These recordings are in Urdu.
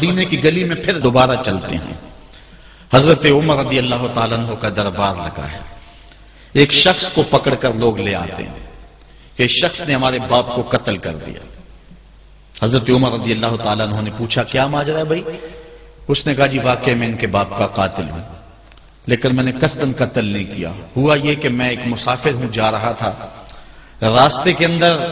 مدینے کی گلی میں پھر دوبارہ چلتے ہیں. حضرت عمر رضی اللہ تعالیٰ عنہ کا دربار لگا ہے. ایک شخص کو پکڑ کر لوگ لے آتے ہیں کہ اس شخص نے ہمارے باپ کو قتل کر دیا. حضرت عمر رضی اللہ تعالیٰ عنہ نے پوچھا کیا ماجرا ہے بھائی؟ اس نے کہا جی واقعی میں ان کے باپ کا قاتل ہوں، لیکن میں نے قصداً قتل نہیں کیا. ہوا یہ کہ میں ایک مسافر ہوں، جا رہا تھا، راستے کے اندر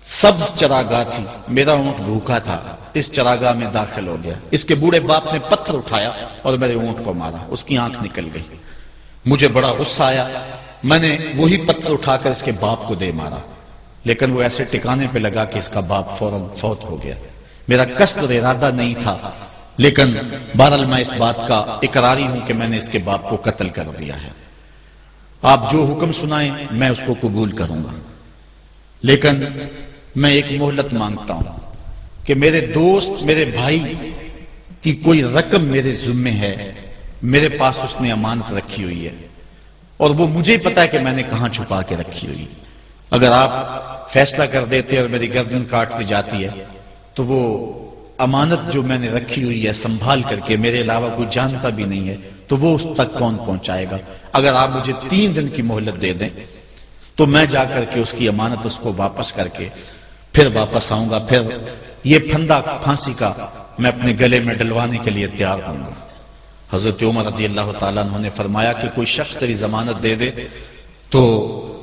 سبز چراگاہ تھی، میرا اونٹ بھوکا تھا، اس چراگاہ میں داخل ہو گیا. اس کے بوڑھے باپ نے پتھر اٹھایا اور میرے اونٹ کو مارا، اس کی آنکھ نکل گئی. مجھے بڑا غصہ آیا، میں نے وہی پتھر اٹھا کر اس کے باپ کو دے مارا، لیکن وہ ایسے ٹکانے پہ لگا کہ اس کا باپ فوراً فوت ہو گیا. میرا قصد اور ارادہ نہیں تھا، لیکن بہرحال میں اس بات کا اقراری ہوں کہ میں نے اس کے باپ کو قتل کر دیا ہے. آپ جو حکم سنائیں میں اس کو قبول کروں گا، لیکن میں ایک مہلت مانگتا ہوں کہ میرے دوست، میرے بھائی کی کوئی رقم میرے ذمے ہے، میرے پاس اس نے امانت رکھی ہوئی ہے اور وہ مجھے پتا ہے کہ میں نے کہاں چھپا کے رکھی ہوئی. اگر آپ فیصلہ کر دیتے اور میری گردن کاٹ دی جاتی ہے تو وہ امانت جو میں نے رکھی ہوئی ہے سنبھال کر کے میرے علاوہ کوئی جانتا بھی نہیں ہے تو وہ اس تک کون پہنچائے گا. اگر آپ مجھے 3 دن کی مہلت دے دیں تو میں جا کر کے اس کی امانت اس کو واپس کر کے پھر واپس آؤں گا، پھر یہ پھندا پھانسی کا میں اپنے گلے میں ڈلوانے کے لیے تیار ہوں گا. حضرت عمر رضی اللہ تعالیٰ عنہ نے فرمایا کہ کوئی شخص تیری ضمانت دے دے تو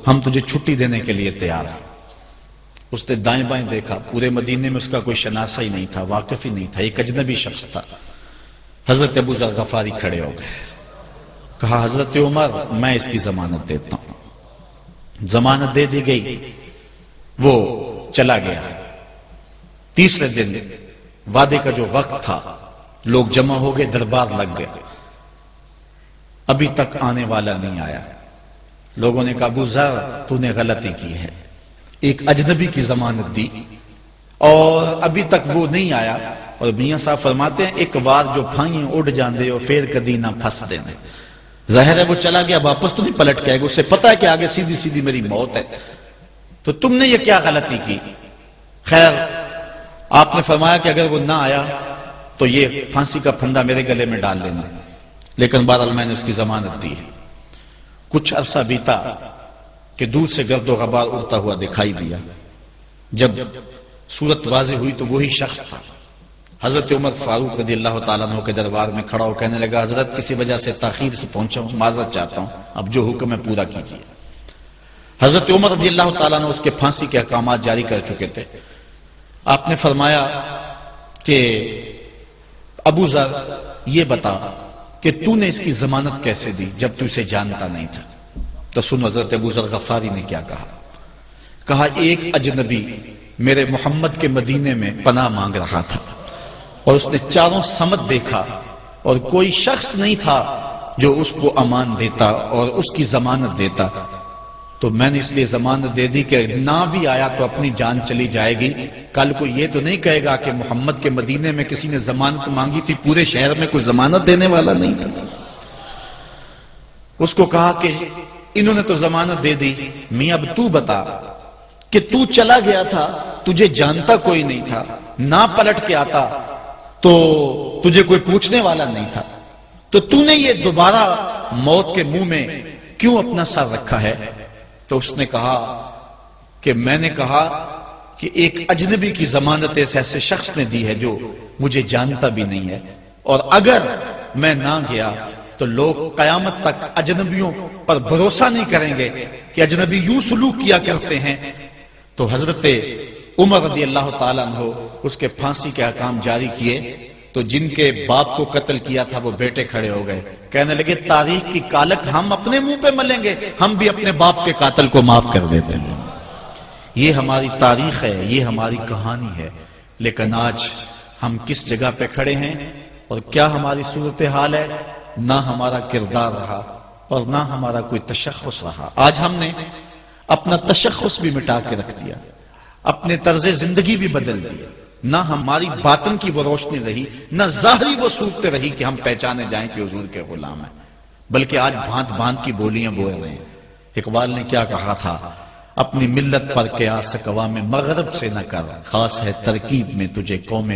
ہم تجھے چھٹی دینے کے لیے تیار ہیں. اس نے دائیں بائیں دیکھا، پورے مدینے میں اس کا کوئی شناسہ ہی نہیں تھا، واقف ہی نہیں تھا، ایک اجنبی شخص تھا. حضرت ابو ذر غفاری کھڑے ہو گئے، کہا حضرت عمر میں اس کی ضمانت دیتا ہوں. ضمانت دے دی گئی، وہ چلا گیا. تیسرے دن وعدے کا جو وقت تھا لوگ جمع ہو گئے، دربار لگ گئے. ابھی تک آنے والا نہیں آیا. لوگوں نے کہا ابو ذر تو نے غلطی کی ہے، ایک اجنبی کی ضمانت دی اور ابھی تک وہ نہیں آیا. اور میاں صاحب فرماتے ہیں ایک بار جو پھائیں اڑ جاندے ہو پھر کدی نہ پھنس دینے. ظاہر ہے وہ چلا گیا، واپس تو نہیں پلٹ کے آئے گا، اسے پتا ہے کہ آگے سیدھی سیدھی میری موت ہے، تو تم نے یہ کیا غلطی کی. خیر آپ نے فرمایا کہ اگر وہ نہ آیا تو یہ پھانسی کا پھندا میرے گلے میں ڈال لینا، لیکن بہرحال میں نے اس کی ضمانت دی. کچھ عرصہ بیتا کہ دور سے گرد و غبار اڑتا ہوا دکھائی دیا. جب صورت واضح ہوئی تو وہی شخص تھا. حضرت عمر فاروق رضی اللہ تعالیٰ عنہ کے دربار میں کھڑا ہو کہنے لگا حضرت کسی وجہ سے تاخیر سے پہنچا ہوں، معذرت چاہتا ہوں، اب جو حکم ہے پورا کیجیے. حضرت عمر رضی اللہ تعالیٰ عنہ اس کے پھانسی کے احکامات جاری کر چکے تھے. آپ نے فرمایا کہ ابو ذر یہ بتا کہ تو نے اس کی ضمانت کیسے دی جب تو اسے جانتا نہیں تھا. تو سن حضرت ابو ذر غفاری نے کیا کہا. کہا ایک اجنبی میرے محمد کے مدینے میں پناہ مانگ رہا تھا اور اس نے چاروں سمت دیکھا اور کوئی شخص نہیں تھا جو اس کو امان دیتا اور اس کی ضمانت دیتا، تو میں نے اس لیے ضمانت دے دی کہ نہ بھی آیا تو اپنی جان چلی جائے گی. کل کو یہ تو نہیں کہے گا کہ محمد کے مدینے میں کسی نے ضمانت مانگی تھی، پورے شہر میں کوئی ضمانت دینے والا نہیں تھا. اس کو کہا کہ انہوں نے تو ضمانت دے دی، میاں اب تو بتا کہ تو چلا گیا تھا، تجھے جانتا کوئی نہیں تھا، نہ پلٹ کے آتا تو تجھے کوئی پوچھنے والا نہیں تھا، تو تو نے یہ دوبارہ موت کے منہ میں کیوں اپنا سر رکھا ہے. تو اس نے کہا کہ میں نے کہا کہ ایک اجنبی کی ضمانت ایسے شخص نے دی ہے جو مجھے جانتا بھی نہیں ہے، اور اگر میں نہ گیا تو لوگ قیامت تک اجنبیوں پر بھروسہ نہیں کریں گے کہ اجنبی یوں سلوک کیا کرتے ہیں. تو حضرت عمر رضی اللہ تعالیٰ عنہ اس کے پھانسی کے احکام جاری کیے. تو جن کے باپ کو قتل کیا تھا وہ بیٹے کھڑے ہو گئے، کہنے لگے تاریخ کی کالک ہم اپنے منہ پہ ملیں گے، ہم بھی اپنے باپ کے قاتل کو معاف کر دیتے ہیں. یہ ہماری تاریخ ہے، یہ ہماری کہانی ہے. لیکن آج ہم کس جگہ پہ کھڑے ہیں اور کیا ہماری صورتحال ہے؟ نہ ہمارا کردار رہا اور نہ ہمارا کوئی تشخص رہا. آج ہم نے اپنا تشخص بھی مٹا کے رکھ دیا، اپنے طرز زندگی بھی بدل دی. نہ ہماری باطن کی وہ روشنی رہی، نہ ظاہری وہ صورت رہی کہ ہم پہچانے جائیں کہ حضور کے غلام ہیں، بلکہ آج بھانت بھانت کی بولیاں بول رہے ہیں. اقبال نے کیا کہا تھا؟ اپنی ملت پر قیاس اقوام مغرب سے نہ کر، خاص ہے ترکیب میں تجھے قوم